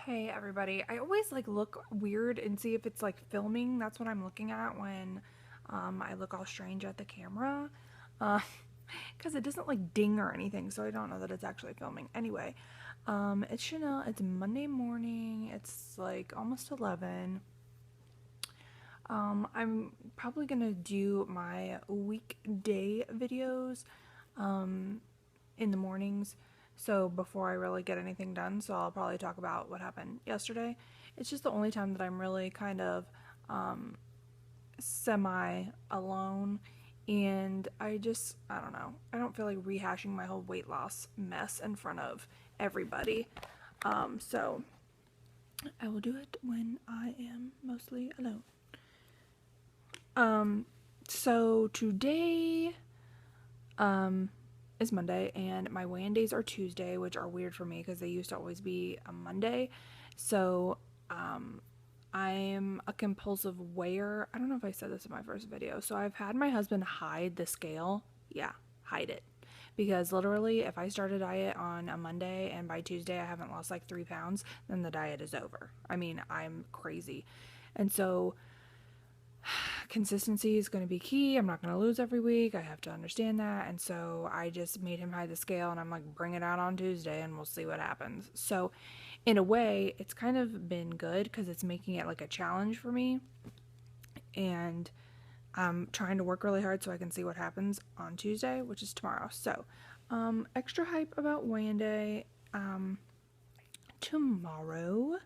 Hey everybody. I always like look weird and see if it's like filming. That's what I'm looking at when I look all strange at the camera. Uh, because it doesn't like ding or anything, so I don't know that it's actually filming. Anyway, it's Chanel. It's Monday morning. It's like almost 11. I'm probably gonna do my weekday videos in the mornings. So before I really get anything done, so I'll probably talk about what happened yesterday. It's just the only time that I'm really kind of semi alone. And I don't know. I don't feel like rehashing my whole weight loss mess in front of everybody. So I will do it when I am mostly alone. Um, so today, um, is Monday, and my weigh-in days are Tuesday, which are weird for me because they used to always be a Monday. So, I'm a compulsive weigher. I don't know if I said this in my first video. So I've had my husband hide the scale. Yeah, hide it. Because literally, if I start a diet on a Monday and by Tuesday I haven't lost like 3 pounds, then the diet is over. I mean, I'm crazy. And so consistency is going to be key. I'm not going to lose every week. I have to understand that. And so I just made him hide the scale and I'm like, bring it out on Tuesday and we'll see what happens. So, in a way, it's kind of been good because it's making it like a challenge for me. And I'm trying to work really hard so I can see what happens on Tuesday, which is tomorrow. So, extra hype about weigh-in day tomorrow.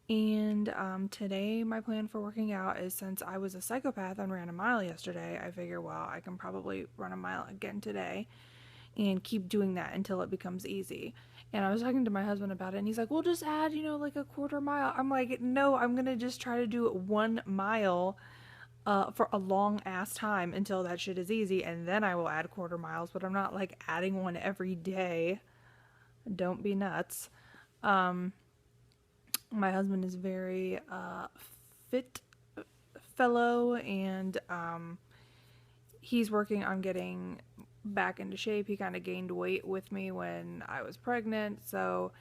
And today, my plan for working out is since I was a psychopath and ran a mile yesterday, I figure, well, I can probably run a mile again today and keep doing that until it becomes easy. And I was talking to my husband about it, and he's like, well, just add, like a quarter mile. I'm like, no, I'm going to just try to do it 1 mile for a long ass time until that shit is easy, and then I will add quarter miles, but I'm not like adding one every day. Don't be nuts. My husband is very fit fellow, and he's working on getting back into shape. He kind of gained weight with me when I was pregnant, so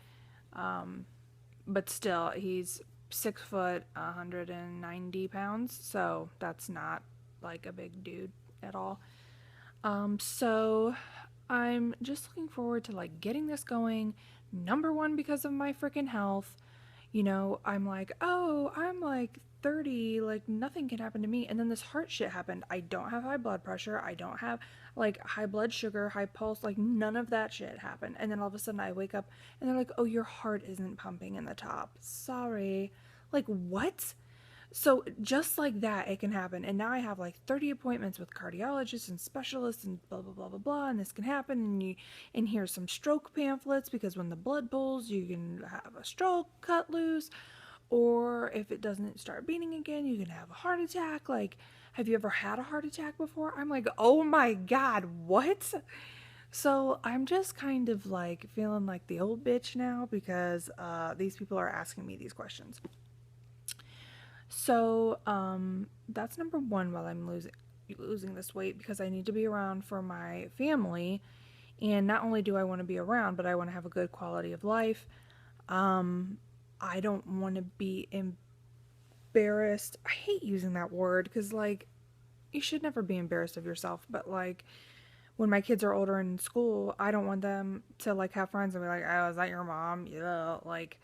but still, he's 6 foot, 190 pounds, so that's not like a big dude at all. So I'm just looking forward to like getting this going. Number one, because of my freaking health. I'm like, oh, I'm like 30, like nothing can happen to me. And then this heart shit happened. I don't have high blood pressure. I don't have like high blood sugar, high pulse, like none of that shit happened. And then all of a sudden I wake up and they're like, oh, your heart isn't pumping in the top. Sorry. Like, what? So just like that, it can happen. And now I have like 30 appointments with cardiologists and specialists and blah blah blah blah blah. And this can happen. And here's some stroke pamphlets because when the blood pulls, you can have a stroke cut loose, or if it doesn't start beating again, you can have a heart attack. Like, have you ever had a heart attack before? I'm like, oh my god, what? So I'm just kind of like feeling like the old bitch now because these people are asking me these questions. So that's number one while I'm losing this weight because I need to be around for my family. And not only do I want to be around, but I want to have a good quality of life. I don't want to be embarrassed. I hate using that word because, like, you should never be embarrassed of yourself. But, like, when my kids are older in school, I don't want them to, like, have friends and be like, oh, is that your mom? Yeah. Like,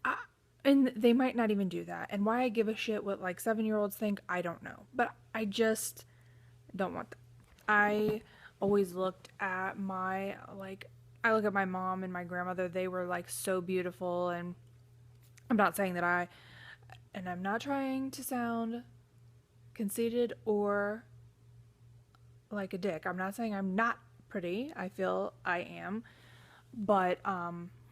I, and they might not even do that. And why I give a shit what like 7-year-olds think, I don't know. But I just don't want that. I always looked at I look at my mom and my grandmother. They were like so beautiful. And I'm not saying that and I'm not trying to sound conceited or like a dick. I'm not saying I'm not pretty. I feel I am. But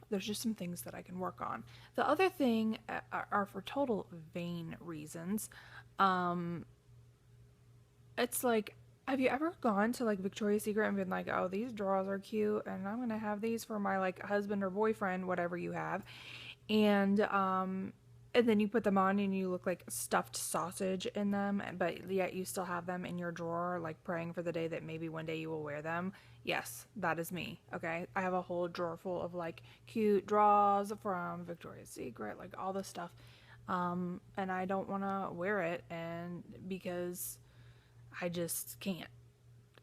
there's just some things that I can work on. The other thing are for total vain reasons. Um, it's like, have you ever gone to like Victoria's Secret and been like, oh, these drawers are cute, and I'm gonna have these for my like husband or boyfriend, whatever you have, and and then you put them on and you look like stuffed sausage in them, but yet you still have them in your drawer, like praying for the day that maybe one day you will wear them. Yes, that is me. Okay, I have a whole drawer full of like cute draws from Victoria's Secret, like all this stuff, and I don't want to wear it, and because I just can't.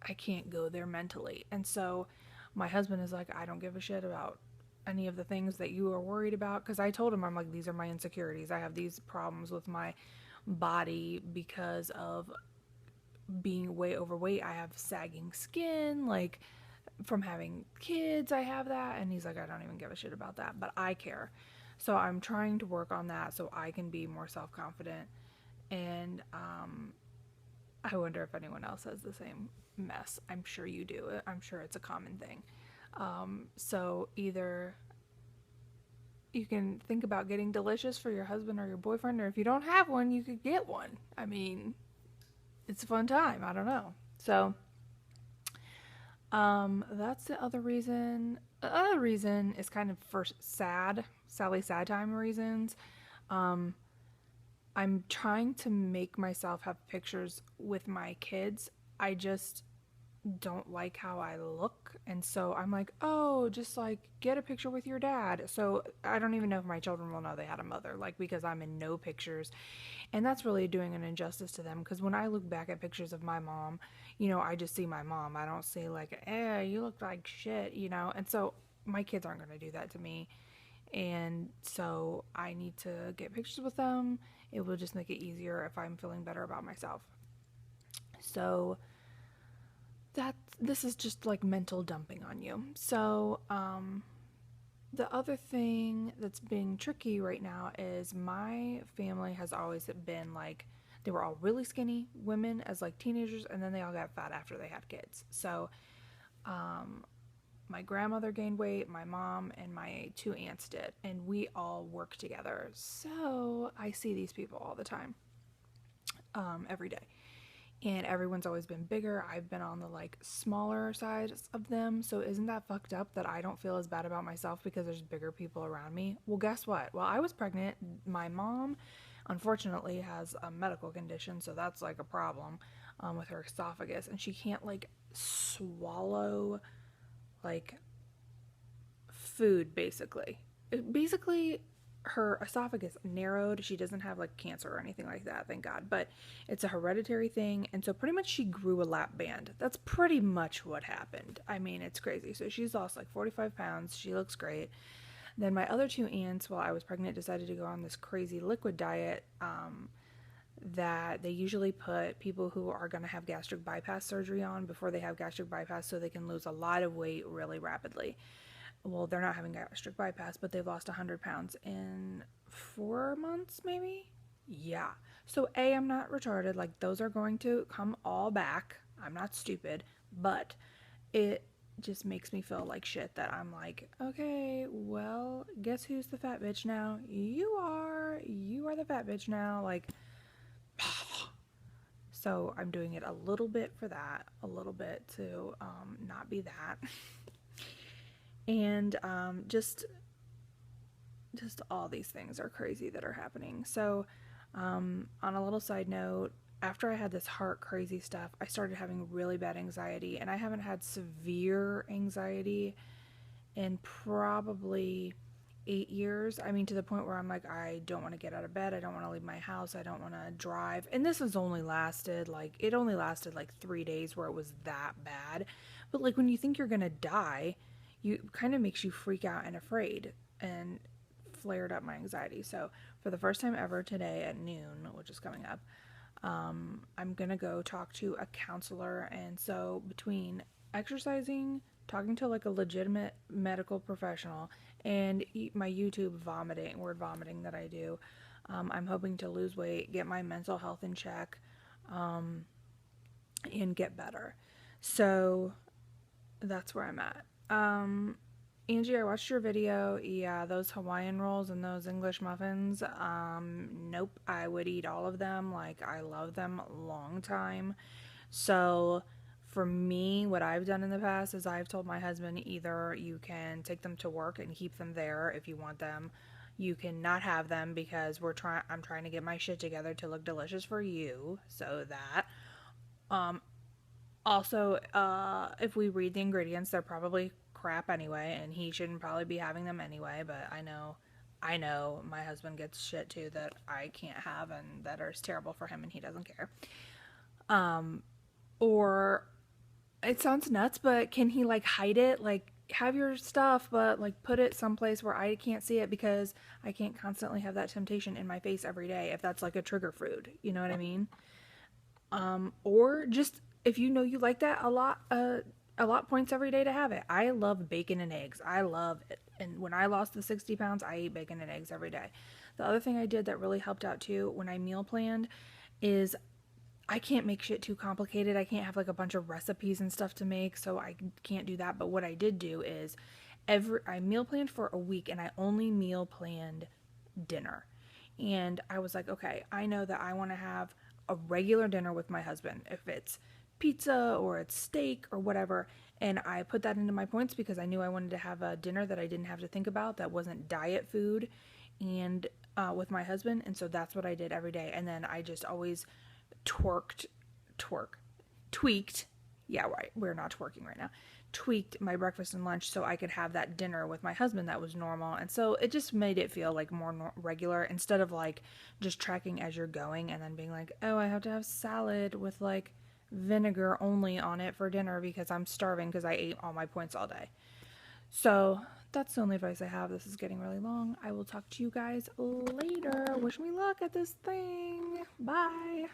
I can't go there mentally. And so my husband is like, I don't give a shit about any of the things that you are worried about. Because I told him, I'm like, these are my insecurities. I have these problems with my body because of being way overweight. I have sagging skin, like from having kids, I have that. And he's like, I don't even give a shit about that, but I care. So I'm trying to work on that so I can be more self confident. And I wonder if anyone else has the same mess. I'm sure you do. I'm sure it's a common thing. So either you can think about getting Delicious for your husband or your boyfriend, or if you don't have one, you could get one. I mean, it's a fun time. I don't know. So that's the other reason. The other reason is kind of for Sally sad time reasons. I'm trying to make myself have pictures with my kids. I just don't like how I look. And so I'm like, oh, just like get a picture with your dad. So I don't even know if my children will know they had a mother, like because I'm in no pictures. And that's really doing an injustice to them because when I look back at pictures of my mom, I just see my mom. I don't see like, you look like shit. And so my kids aren't going to do that to me. And so I need to get pictures with them. It will just make it easier if I'm feeling better about myself. So this is just like mental dumping on you. So the other thing that's being tricky right now is my family has always been like, they were all really skinny women as like teenagers, and then they all got fat after they had kids. So my grandmother gained weight, my mom and my two aunts did, and we all work together. So I see these people all the time, every day. And everyone's always been bigger. I've been on the like smaller side of them. So isn't that fucked up that I don't feel as bad about myself because there's bigger people around me? Well, guess what? While I was pregnant, my mom unfortunately has a medical condition, so that's like a problem with her esophagus, and she can't like swallow like food basically. Basically, her esophagus narrowed. She doesn't have like cancer or anything like that, thank God, but it's a hereditary thing, and so pretty much she grew a lap band. That's pretty much what happened. I mean, it's crazy. So she's lost like 45 pounds. She looks great. Then my other two aunts, while I was pregnant, decided to go on this crazy liquid diet that they usually put people who are going to have gastric bypass surgery on before they have gastric bypass so they can lose a lot of weight really rapidly. Well, they're not having gastric bypass, but they've lost 100 pounds in 4 months, maybe? Yeah. So, A, I'm not retarded. Like, those are going to come all back. I'm not stupid. But it just makes me feel like shit that I'm like, okay, well, guess who's the fat bitch now? You are. You are the fat bitch now. Like, so I'm doing it a little bit for that, a little bit to not be that. And just all these things are crazy that are happening. So on a little side note, after I had this heart crazy stuff, I started having really bad anxiety, and I haven't had severe anxiety in probably 8 years. I mean, to the point where I'm like, I don't want to get out of bed. I don't want to leave my house. I don't want to drive. And this has only lasted like 3 days where it was that bad. But like when you think you're going to die, you kind of makes you freak out and afraid, and flared up my anxiety. So for the first time ever today at noon, which is coming up, I'm going to go talk to a counselor. And so between exercising, talking to like a legitimate medical professional, and my YouTube word vomiting that I do, I'm hoping to lose weight, get my mental health in check, and get better. So that's where I'm at. Angie, I watched your video. Yeah, those Hawaiian rolls and those English muffins. Nope, I would eat all of them. Like, I love them a long time. So for me, what I've done in the past is I've told my husband, either you can take them to work and keep them there if you want them, You cannot have them because I'm trying to get my shit together to look delicious for you. So that. Um, Also, if we read the ingredients, they're probably crap anyway, and he shouldn't probably be having them anyway. But I know my husband gets shit too that I can't have and that is terrible for him, and he doesn't care. Or it sounds nuts, but can he like hide it? Like have your stuff, but like put it someplace where I can't see it because I can't constantly have that temptation in my face every day if that's like a trigger food. You know what I mean? Or just if you know you like that a lot points every day to have it. I love bacon and eggs. I love it. And when I lost the 60 pounds, I ate bacon and eggs every day. The other thing I did that really helped out too when I meal planned is I can't make shit too complicated. I can't have like a bunch of recipes and stuff to make, so I can't do that. But what I did do is I meal planned for a week and I only meal planned dinner. And I was like, okay, I know that I want to have a regular dinner with my husband. If it's pizza or it's steak or whatever. And I put that into my points because I knew I wanted to have a dinner that I didn't have to think about, that wasn't diet food, and with my husband. And so that's what I did every day. And then I just always twerked, twerk, tweaked. Yeah, right. We're not twerking right now. Tweaked my breakfast and lunch so I could have that dinner with my husband that was normal. And so it just made it feel like more regular instead of like just tracking as you're going and then being like, oh, I have to have salad with like vinegar only on it for dinner because I'm starving because I ate all my points all day. So that's the only advice I have. This is getting really long. I will talk to you guys later. Wish me luck at this thing. Bye.